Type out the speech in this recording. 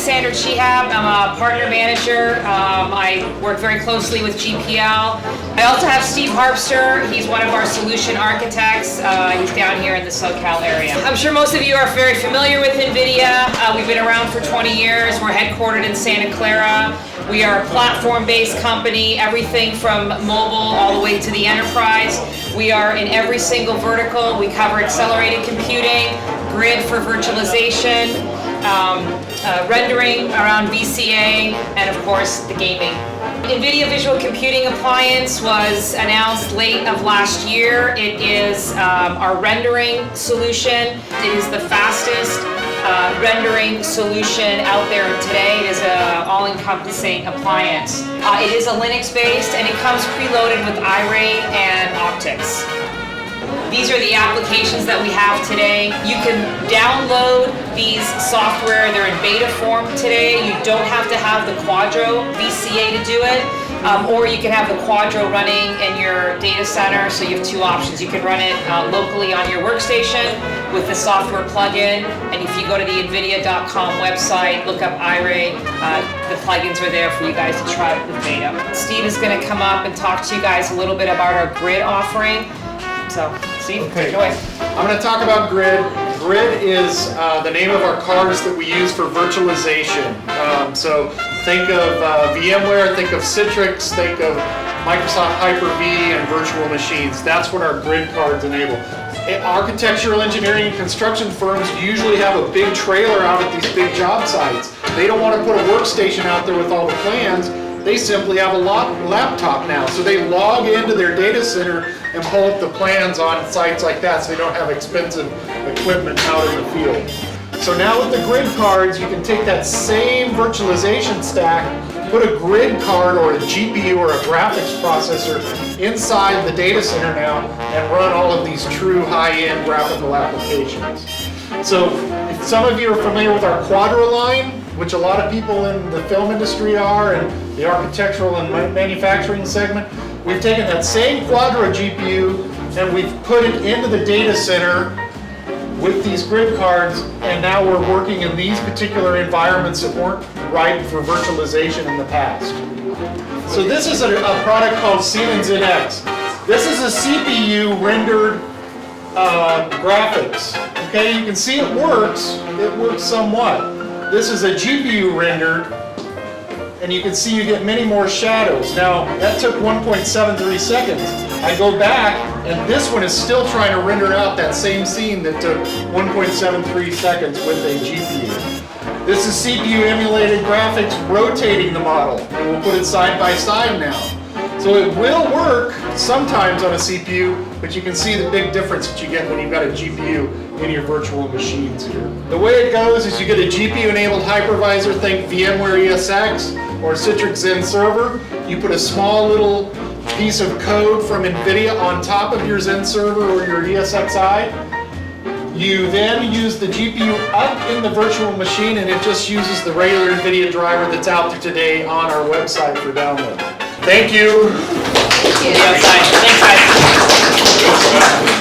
Sandra Chihab. I'm a partner manager. I work very closely with GPL. I also have Steve Harpster. He's one of our solution architects. He's down here in the SoCal area. I'm sure most of you are very familiar with NVIDIA. We've been around for 20 years. We're headquartered in Santa Clara. We are a platform-based company, everything from mobile all the way to the enterprise. We are in every single vertical. We cover accelerated computing, grid for virtualization, rendering around VCA, and of course the gaming. NVIDIA Visual Computing Appliance was announced late of last year. It is our rendering solution. It is the fastest rendering solution out there today. It is an all-encompassing appliance. It is a Linux-based and it comes preloaded with iRay and optics. These are the applications that we have today. You can download these software. They're in beta form today. You don't have to have the Quadro VCA to do it, or you can have the Quadro running in your data center. So you have two options. You can run it locally on your workstation with the software plugin. And if you go to the NVIDIA.com website, look up iRay, the plugins are there for you guys to try with beta. Steve is going to come up and talk to you guys a little bit about our grid offering. So, Steve, take it away. I'm going to talk about Grid. Grid is the name of our cards that we use for virtualization. So think of VMware, think of Citrix, think of Microsoft Hyper-V and virtual machines. That's what our Grid cards enable. Architectural engineering and construction firms usually have a big trailer out at these big job sites. They don't want to put a workstation out there with all the plans. They simply have a laptop now. So they log into their data center and pull up the plans on sites like that, so they don't have expensive equipment out in the field. So now with the Grid cards, you can take that same virtualization stack, put a Grid card or a GPU or a graphics processor inside the data center now and run all of these true high-end graphical applications. So if some of you are familiar with our Quadro line, which a lot of people in the film industry are, and the architectural and manufacturing segment, we've taken that same Quadro GPU and we've put it into the data center with these Grid cards, and now we're working in these particular environments that weren't ripe for virtualization in the past. So this is a product called Siemens NX. This is a CPU rendered graphics. Okay, you can see it works somewhat. This is a GPU rendered, and you can see you get many more shadows. Now, that took 1.73 seconds. I go back, and this one is still trying to render out that same scene that took 1.73 seconds with a GPU. This is CPU emulated graphics rotating the model, and we'll put it side by side now. So it will work sometimes on a CPU, but you can see the big difference that you get when you've got a GPU in your virtual machines here. The way it goes is you get a GPU-enabled hypervisor, think VMware ESX or Citrix Zen Server. You put a small little piece of code from NVIDIA on top of your Zen Server or your ESXi. You then use the GPU up in the virtual machine, and it just uses the regular NVIDIA driver that's out there today on our website for download. Thank you. Thanks, guys.